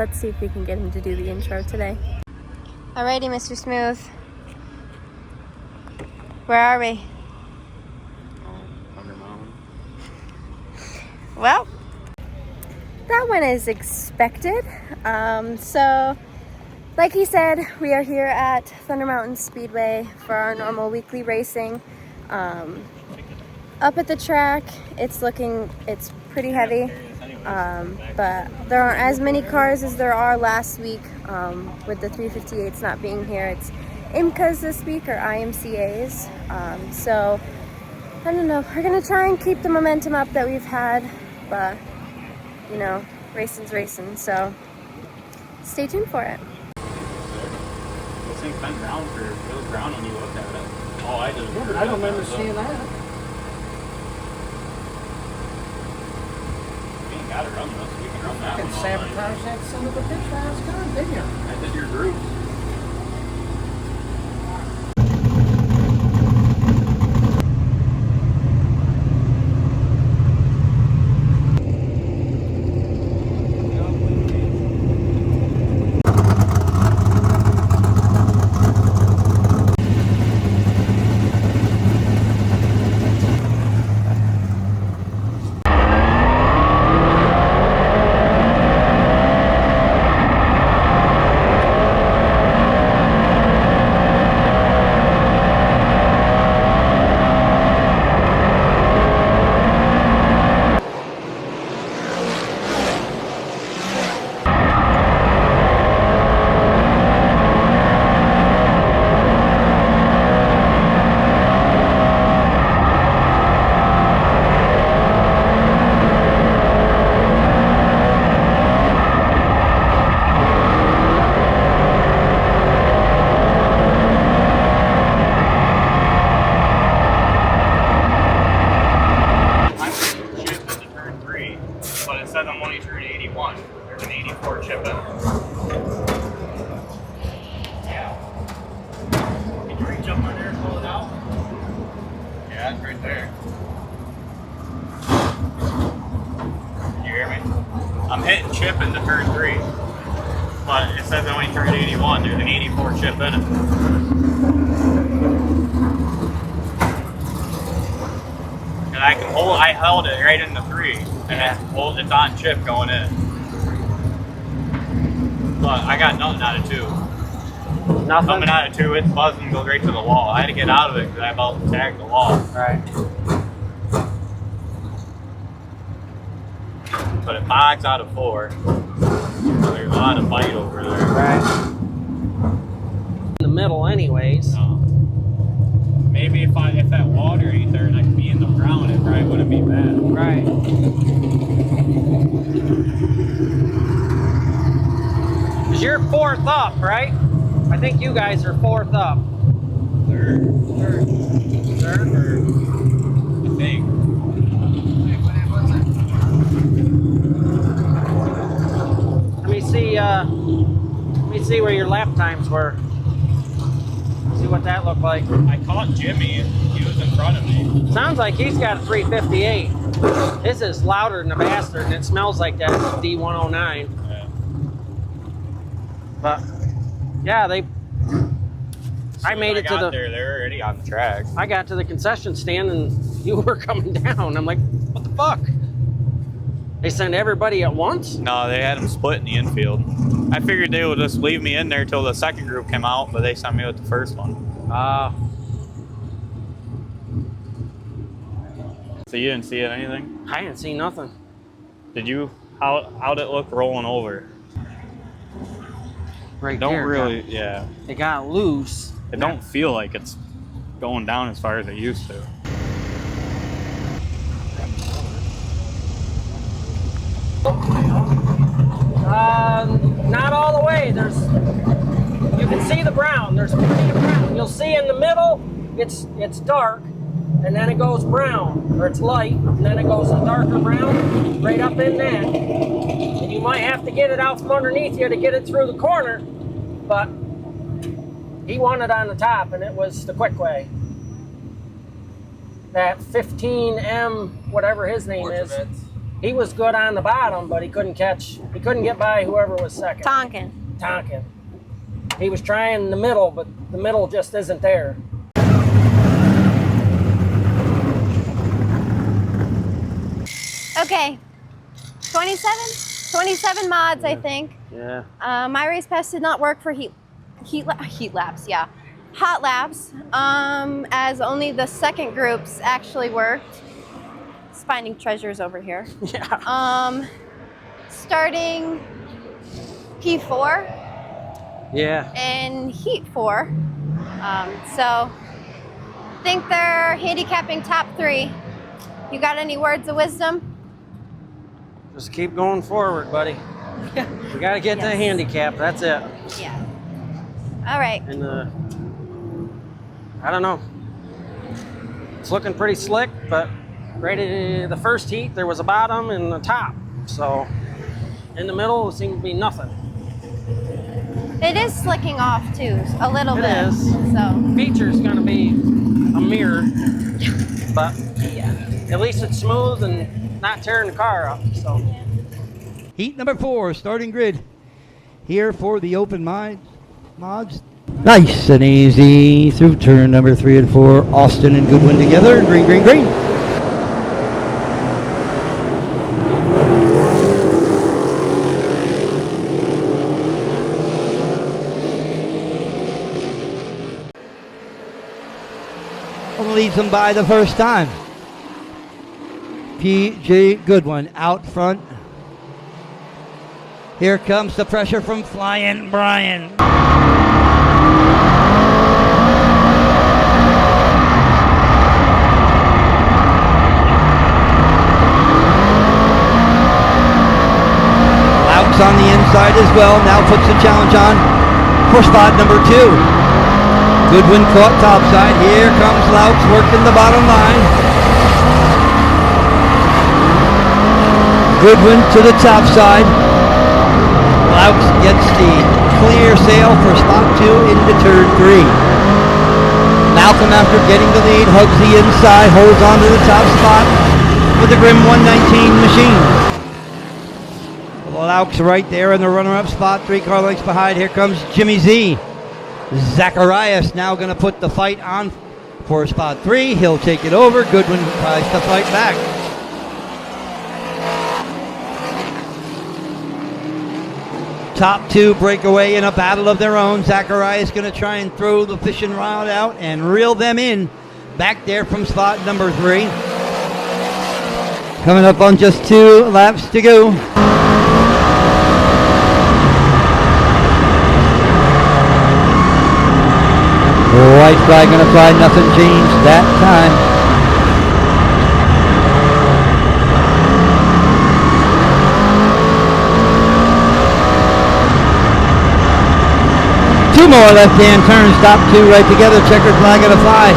let's see if we can get him to do the intro today. Alrighty, Mr. Smooth. Where are we? Thunder Mountain. Well, that one is expected. So, like he said, we are here at Thunder Mountain Speedway for our normal weekly racing. Up at the track, it's pretty heavy, but there aren't as many cars as there are last week with the 358s not being here. It's IMCAs this week, or IMCAs. So, I don't know, we're going to try and keep the momentum up that we've had, but, you know, racing's racing, so stay tuned for it. This thing's been brown for really brown when you looked at it. Oh, I just. Yeah, but I don't remember seeing that. We ain't got to run this. We can run that You one. can sabotage that son of a bitch last time, didn't you? I did your group. But it says I'm only turning 81. There's an 84 chip in it. Yeah. Can you reach up on there and pull it out? Yeah, it's right there. Can you hear me? I'm hitting chip into turn 3. But it says I only turned 81. There's an 84 chip in it. And I held it right in the 3. And it's on chip going in. But I got nothing out of 2. Nothing? Coming out of 2, it's buzzing and goes right to the wall. I had to get out of it because I about tagged the wall. Right. But it bogs out of 4. So there's a lot of bite over there. Right. In the middle anyways. Maybe if that water ain't there and I could be in the ground, it probably wouldn't be bad. Right. Because you're 4th up, right? I think you guys are 4th up. Third. I think. Let me see where your lap times were. See what that looked like. I caught Jimmy. He was in front of me. Sounds like he's got a 358. His is louder than a bastard, and it smells like that D109. Yeah. But yeah, I made it to the. They're already on the track. I got to the concession stand, and you were coming down. I'm like, what the fuck? They sent everybody at once? No, they had them split in the infield. I figured they would just leave me in there till the second group came out, but they sent me with the first one. So you didn't see anything? I didn't see nothing. Did you? How'd it look rolling over? Right Don't there. really, yeah. It got loose. It don't feel like it's going down as far as it used to. Not all the way. You can see the brown. There's plenty of brown. You'll see in the middle, it's dark, and then it goes brown, or it's light, and then it goes a darker brown, right up in that. And you might have to get it out from underneath you to get it through the corner, but he won it on the top, and it was the quick way. That 15M, whatever his name is. He was good on the bottom, but he couldn't get by whoever was second. Tonkin. He was trying the middle, but the middle just isn't there. Okay, 27 mods, I think. Yeah. My race pass did not work for hot laps, as only the second groups actually worked. It's finding treasures over here. Yeah. Starting P4. Yeah. And Heat 4. So I think they're handicapping top 3. You got any words of wisdom? Just keep going forward, buddy. You got to get the handicap. That's it. Yeah. All right. And I don't know. It's looking pretty slick, but the first heat there was a bottom and a top. So in the middle it seemed to be nothing. It is slicking off too, a little bit. It is. So Feature's going to be a mirror, but at least it's smooth and not tearing the car up. So Heat number 4, starting grid here for the open mods. Nice and easy through turn number 3 and 4. Austin and Goodwin together. Green, green, green. Leads them by the first time. P.J. Goodwin out front. Here comes the pressure from Flying Brian. Loucks on the inside as well. Now puts the challenge on for spot number 2. Goodwin caught topside. Here comes Loucks working the bottom line. Goodwin to the top side. Loucks gets the clear sail for spot 2 into turn 3. Malcolm, after getting the lead, hugs the inside, holds on to the top spot with the Grim 119 machine. Loucks right there in the runner-up spot, 3 car lengths behind. Here comes Jimmy Z. Zacharias now going to put the fight on for spot 3. He'll take it over. Goodwin tries to fight back. Top 2 break away in a battle of their own. Zacharias going to try and throw the fishing rod out and reel them in back there from spot number 3. Coming up on just 2 laps to go. White flag going to fly, nothing changed that time. Two more left-hand turns, stop 2 right together, checkered flag going to fly.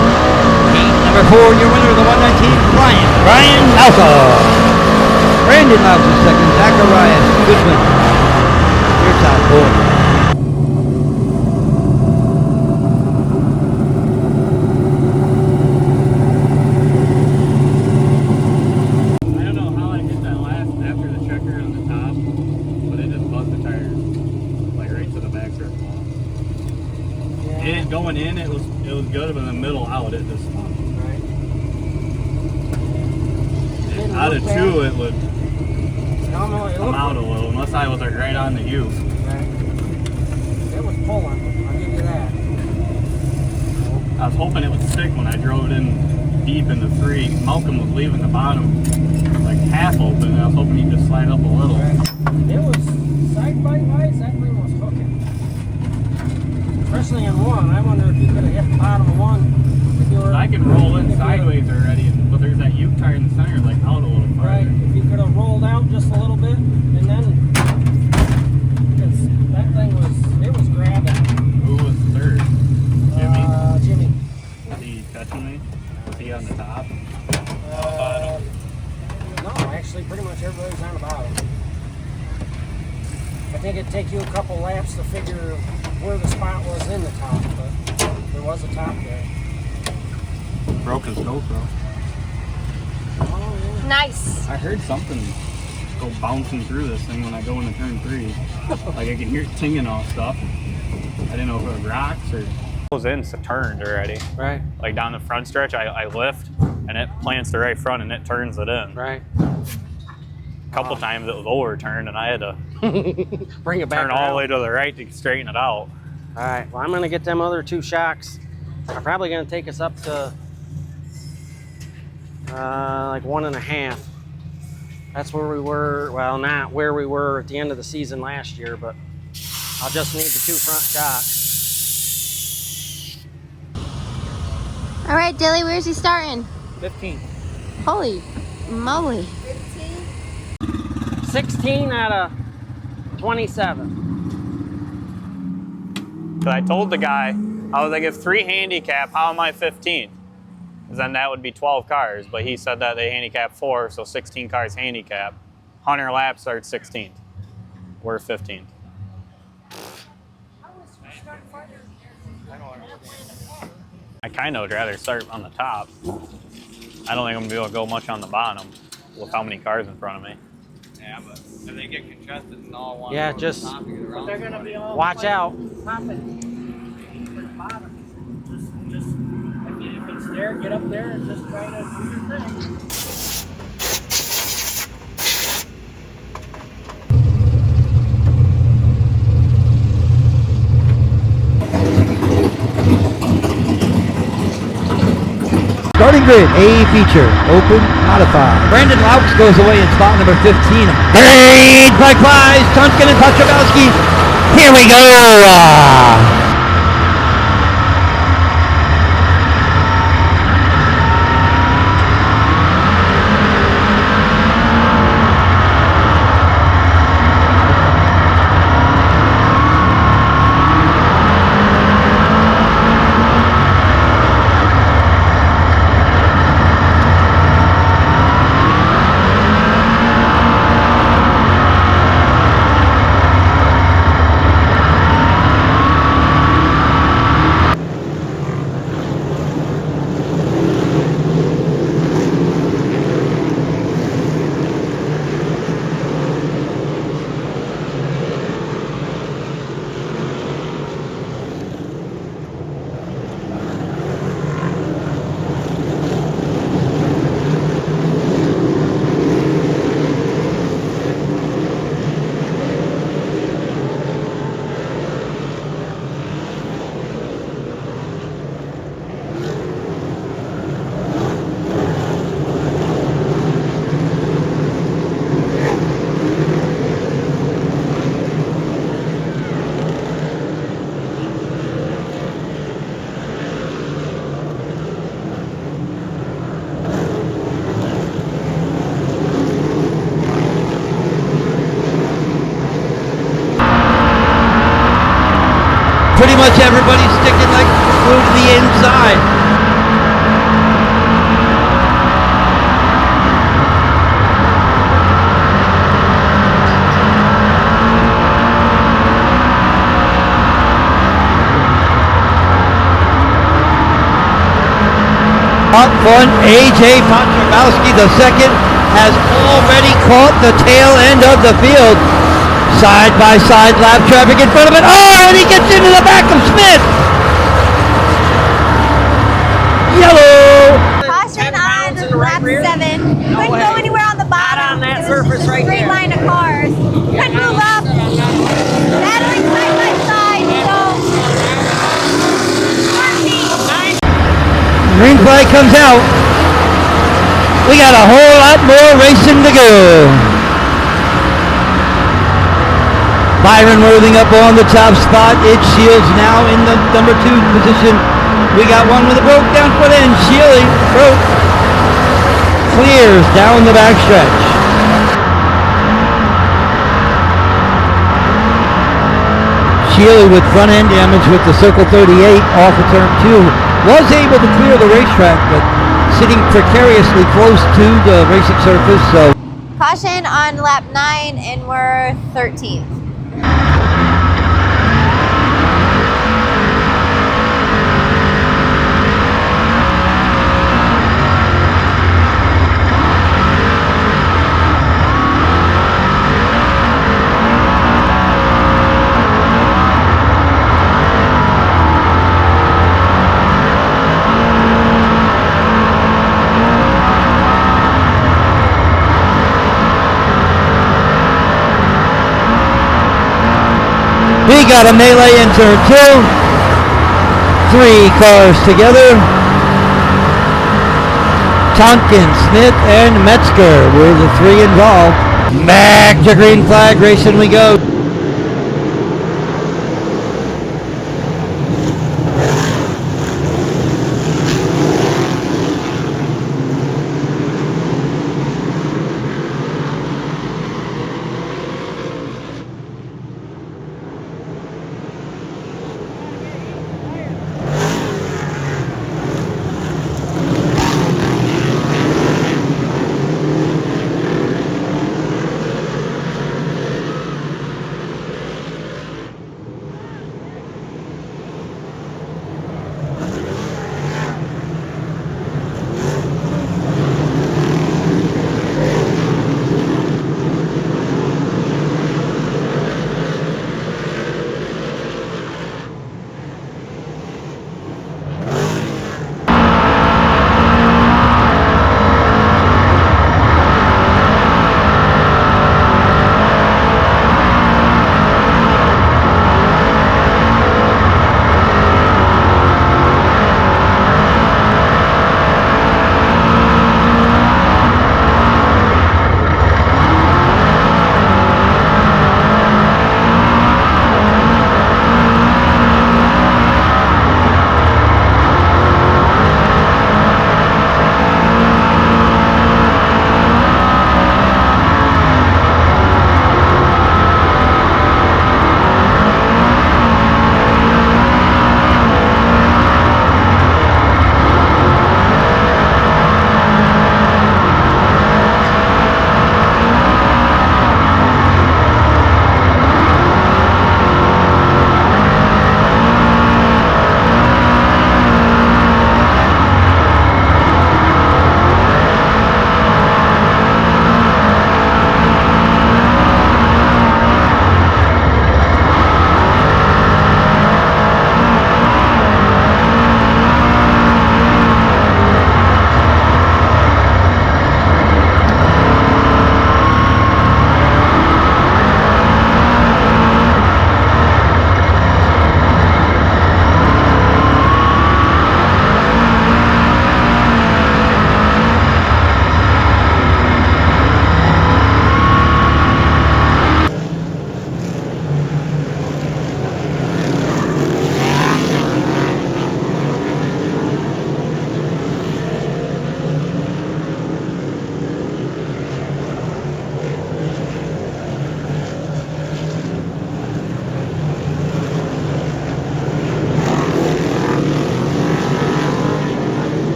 Heat number 4, your winner of the 119, Brian Malcolm. Brandon Loucks is second, Zacharias Goodwin, your top 4. Going in, it was good, but in the middle out, it just right. Out of 2, it would come out a little, unless I was like right on the U. Right. It was pulling, I'll give you that. I was hoping it would stick when I drove it in deep into 3. Malcolm was leaving the bottom like half open, and I was hoping he'd just slide up a little. Right. It was side bite wise, that thing was hooking. Especially in 1, I wonder if you could have hit the bottom of 1. I can roll in sideways already, but there's that U tire in the center, like out a little farther. Right, if you could have rolled out just a little bit, and then, because that thing was grabbing. Who was third? Jimmy? Jimmy. Was he touching me? Was he on the top? No, actually pretty much everybody's on the bottom. I think it'd take you a couple laps to figure where the spot was in the top, but there was a top there. Broke his GoPro. Oh, yeah. nice. I heard something go bouncing through this thing when I go into turn 3. Like I can hear it tinging off stuff. I didn't know if it was rocks or... It goes in, so turned already. Right. Like down the front stretch, I lift and it plants the right front and it turns it in. Right. A couple times it was overturned and I had to bring it back turn all the way to the right to straighten it out. All right, well, I'm gonna get them other 2 shocks. I'm probably gonna take us up to like 1.5. That's where we were, well, not where we were at the end of the season last year, but I'll just need the 2 front shocks. All right, Dilly, where's he starting? 15. Holy moly. 16 out of 27. Because I told the guy, I was like, if 3 handicap, how am I 15th? Because then that would be 12 cars. But he said that they handicap 4, so 16 cars handicap. 100 laps starts 16th. We're 15th. I kind of would rather start on the top. I don't think I'm going to be able to go much on the bottom with how many cars in front of me. Yeah, but if they get congested and all want Yeah, to just they're gonna be all watch out. Just if it's there, get up there and just try to do your thing. Starting grid, A feature, open, modified. Brandon Laux goes away in spot number 15. Green flag flies, Tunkin and Pachowski. Here we go. Pretty much everybody's sticking like glue to the inside. Up front, AJ Pachowski II has already caught the tail end of the field. Side-by-side lap traffic in front of it. Oh, and he gets into the back of Smith. Yellow. Caution on lap 7. Couldn't go anywhere on the bottom. Not on that It was surface just a right straight there. line of cars. Couldn't move up. Battling side by side. So, Green flag comes out. We got a whole lot more racing to go. Byron moving up on the top spot. It Shields now in the number 2 position. We got one with a broke down foot end. Sheely broke. Clears down the backstretch. Sheely with front end damage with the Circle 38 off of turn 2. Was able to clear the racetrack, but sitting precariously close to the racing surface. So caution on lap 9, and we're 13th. got a melee in turn 2. 3 cars together. Tonkin, Smith, and Metzger were the 3 involved. Back to green flag racing we go.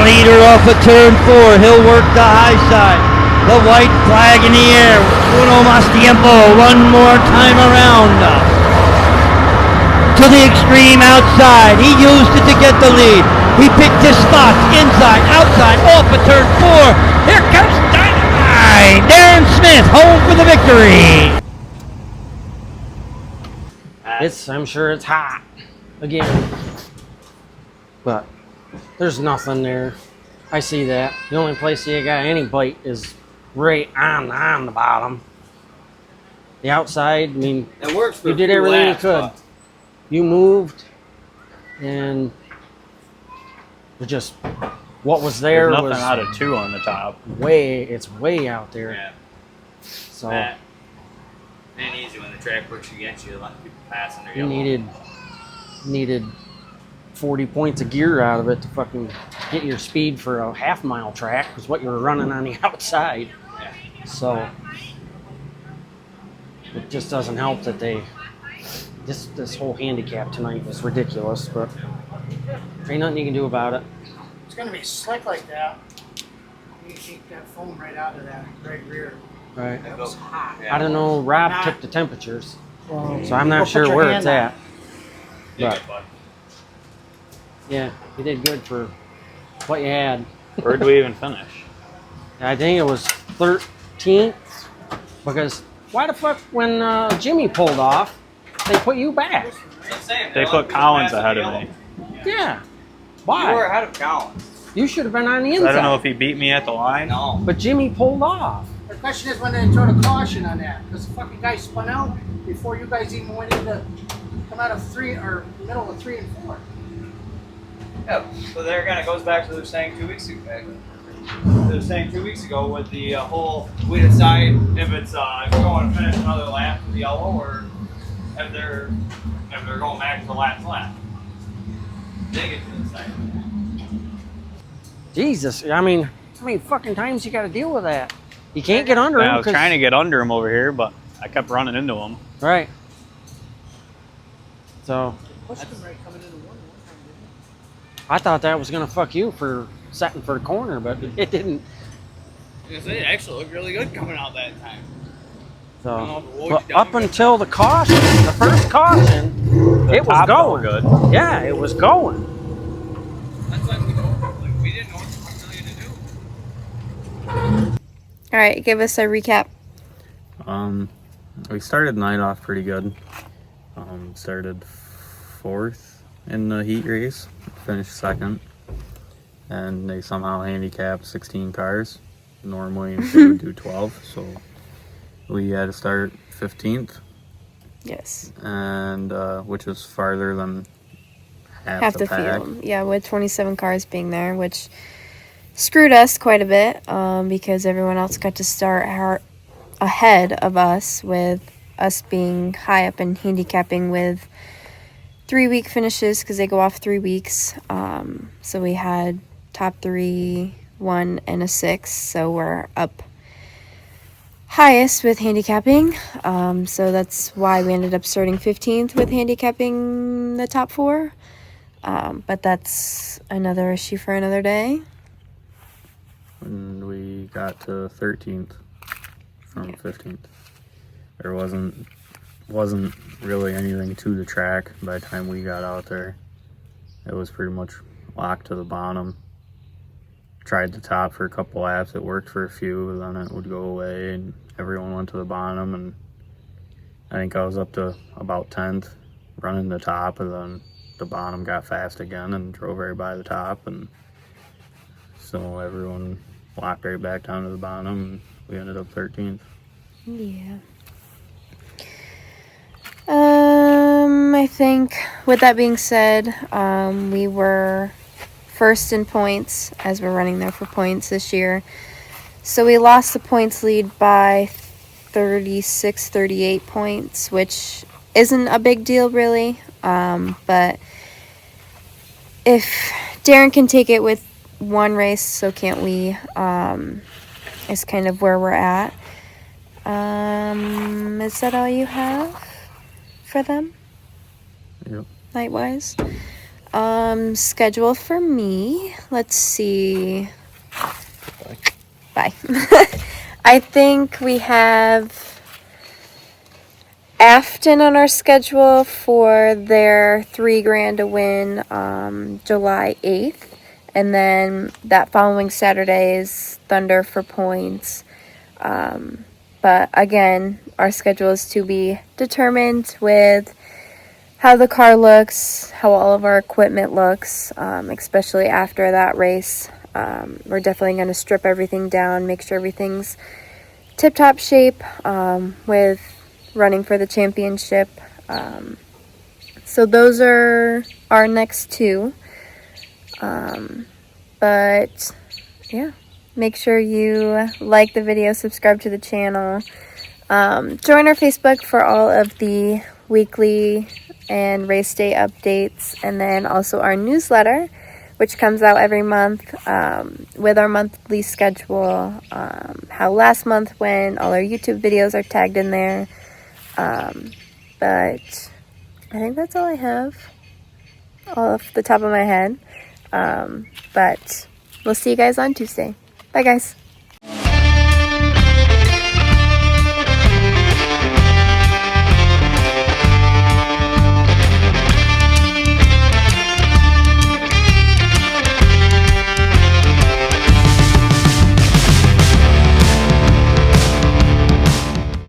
Leader off of turn 4, he'll work the high side. The white flag in the air. Uno más tiempo, one more time around. To the extreme outside, he used it to get the lead. He picked his spots, inside, outside, off of turn 4. Here comes Dynamite. Darren Smith, home for the victory. I'm sure it's hot again, but there's nothing there. I see that. The only place you got any bite is right on the bottom. The outside, I mean, It works for you did everything you could. You moved, and just what was there There's was nothing out of 2 on the top. it's way out there. Yeah. So Matt, It ain't easy when the track works against you. A lot of people pass under You yellow. needed 40 points of gear out of it to fucking get your speed for a half-mile track, was what you were running on the outside. Yeah. So it just doesn't help that this whole handicap tonight was ridiculous, but ain't nothing you can do about it. It's going to be slick like that. You take that foam right out of that right rear. Right. That was hot. I don't know, Rob Not- took the temperatures, Well, so I'm go not put sure your where hand it's on at. it. But yeah, you did good for what you had. Where did we even finish? I think it was 13th, because why the fuck when Jimmy pulled off, they put you back? They put Collins ahead of me. Yeah. You Why? were ahead of Collins. You should have been on the inside. I don't know if he beat me at the line. No. But Jimmy pulled off. The question is when they throw the caution on that, because the fucking guy spun out before you guys even went into come out of 3 or middle of 3 and 4. Yeah, so there again, it goes back to what they were saying 2 weeks ago. They were saying 2 weeks ago with the whole, we decide if it's if we're going to finish another lap with the yellow or if they're going back to the last lap. They get to decide. Jesus, I mean, how many fucking times you got to deal with that? You can't get under him. I was trying to get under him over here, but I kept running into him. Right. So I thought that was gonna fuck you for setting for the corner, but it didn't. It actually looked really good coming out that time. So, but up until the caution, the first caution, it was top felt going. good. Yeah, it was going. That's like we didn't know what really to do. All right, give us a recap. We started the night off pretty good. Started 4th in the heat race, finished 2nd, and they somehow handicapped 16 cars. Normally they would do 12, so we had to start 15th, Yes. and which is farther than Half the the pack. field. Yeah, with 27 cars being there, which screwed us quite a bit because everyone else got to start ahead of us, with us being high up and handicapping with 3-week finishes because they go off 3 weeks. So we had top 3, 1, and a 6. So we're up highest with handicapping. So that's why we ended up starting 15th with handicapping the top 4. But that's another issue for another day. And we got to 13th from 15th. There wasn't really anything to the track by the time we got out there. It was pretty much locked to the bottom. Tried the top for a couple laps. It worked for a few, then it would go away and everyone went to the bottom, and I think I was up to about 10th running the top, and then the bottom got fast again and drove everybody to the top, and so everyone locked right back down to the bottom, and we ended up 13th. Yeah. I think with that being said, we were first in points as we're running there for points this year. So we lost the points lead by 36, 38 points, which isn't a big deal really. But if Darren can take it with one race, so can't we, is kind of where we're at. Is that all you have for them? Yep. Night-wise? Schedule for me. Let's see. Bye. I think we have Afton on our schedule for their $3,000 to win July 8th. And then that following Saturday is Thunder for points. But again, our schedule is to be determined with how the car looks, how all of our equipment looks, especially after that race. We're definitely going to strip everything down, make sure everything's tip-top shape with running for the championship. So those are our next 2. But yeah, make sure you like the video, subscribe to the channel. Join our Facebook for all of the weekly and race day updates, and then also our newsletter, which comes out every month with our monthly schedule, how last month went, all our YouTube videos are tagged in there. But I think that's all I have off the top of my head. But we'll see you guys on Tuesday. Bye, guys.